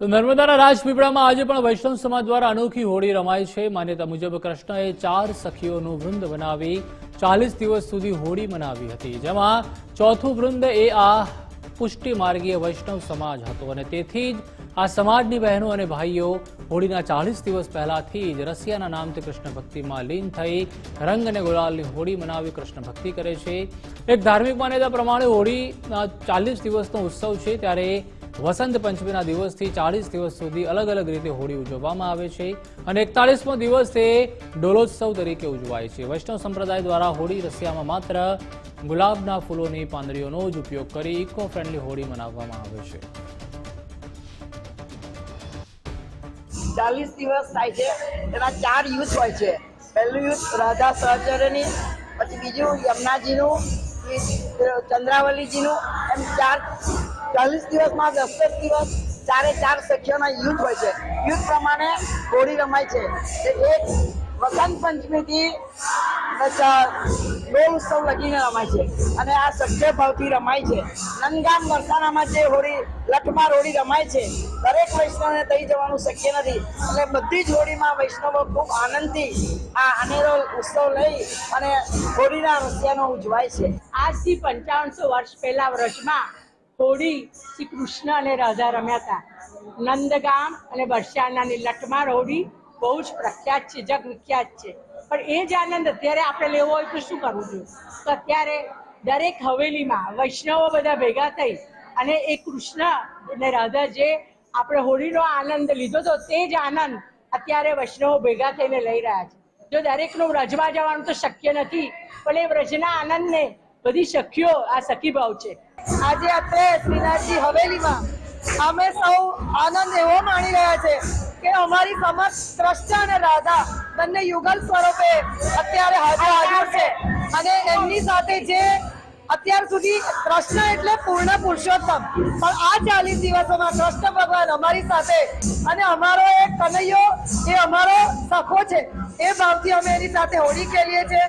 તો નર્મદાના રાજપીપળામાં આજે પણ વૈષ્ણવ સમાજ દ્વારા અનોખી હોળી રમાય છે। માન્યતા મુજબ કૃષ્ણએ 4 સખીઓનું વૃંદ બનાવી 40 દિવસ સુધી હોળી મનાવી હતી, જેમાં ચોથું વૃંદ એ આ પુષ્ટિ માર્ગીય વૈષ્ણવ સમાજ હતો અને તેથી જ આ સમાજની બહેનો અને ભાઈઓ હોળીના 40 દિવસ પહેલાથી જ રસિયાના નામથી કૃષ્ણ ભક્તિમાં લીન થઈ રંગ અને ગુલાલની હોળી મનાવી કૃષ્ણ ભક્તિ કરે છે। એક ધાર્મિક માન્યતા પ્રમાણે હોળીના 40 દિવસનો ઉત્સવ છે, ત્યારે વસંત પંચમીના દિવસથી 40 દિવસ સુધી અલગ અલગ રીતે હોળી ઉજવવામાં આવે છે અને 41મો દિવસ તે ડોલોત્સવ તરીકે ઉજવાય છે। વૈષ્ણવ સંપ્રદાય દ્વારા હોળી રસિયામાં માત્ર ગુલાબના ફૂલોની પાંદડીઓનો જ ઉપયોગ કરી ઇકો ફ્રેન્ડલી હોળી મનાવવામાં આવે છે। 40 દિવસ થાય છે, એના 4 યુદ્ધ હોય છે। પહેલું યુદ્ધ રાધા સહચર્યની, પછી બીજું યમુનાજીનું, ચંદ્રાવલીજીનું, એમ 40 દિવસમાં 10 દિવસ 4 સખીઓના યુદ્ધ હોય છે। યુદ્ધ પ્રમાણે હોળી રમાય છે। એક વસંત પંચમીથી ડોલ ઉત્સવ લગીને રમાય છે અને આ સખ્ય ભાવથી રમાય છે। નંદગામ વરસાણામાં જે હોળી લઠમાર હોળી રમાય છે, દરેક વૈષ્ણવને થઈ જવાનું શક્ય નથી, એટલે બધી જ હોળીમાં વૈષ્ણવો ખૂબ આનંદથી આ અનેરો ઉત્સવ લઈ અને હોળીના રસિયાનો ઉજવાય છે। આજથી 5500 વર્ષ પહેલા વ્રજમાં હોળી શ્રી કૃષ્ણ અને રાધા રમ્યા હતા। નંદગામ અને બરસાનાની લઠમાર હોળી બહુ જ પ્રખ્યાત છે, જગ વિખ્યાત છે। પણ એ જ આનંદ અત્યારે આપણે લેવો હોય તો શું કરવું જોઈએ? તો અત્યારે દરેક હવેલીમાં વૈષ્ણવો બધા ભેગા થઈ અને એ કૃષ્ણ અને રાધા જે આપણે હોળીનો આનંદ લીધો હતો તે જ આનંદ અત્યારે વૈષ્ણવો ભેગા થઈને લઈ રહ્યા છે। જો દરેકનું વ્રજમાં જવાનું તો શક્ય નથી, પણ એ વ્રજના આનંદને બધી સખીઓ આ સખી ભાવ છે। આજે આપણે શ્રીનાથજી હવેલીમાં અમે સૌ આનંદ એવો માણી રહ્યા છે કે અમારી સમક્ષ કૃષ્ણ અને રાધા બંને યુગલ સ્વરૂપે અત્યારે હાજર છે અને એમની સાથે જે અત્યાર સુધી કૃષ્ણ એટલે પૂર્ણ પુરુષોત્તમ, પણ આ 40 દિવસોમાં કૃષ્ણ ભગવાન અમારી સાથે અને અમારો એક કનૈયો એ અમારો સખો છે, એ ભાવથી અમે એની સાથે હોળી ખેલીએ છીએ।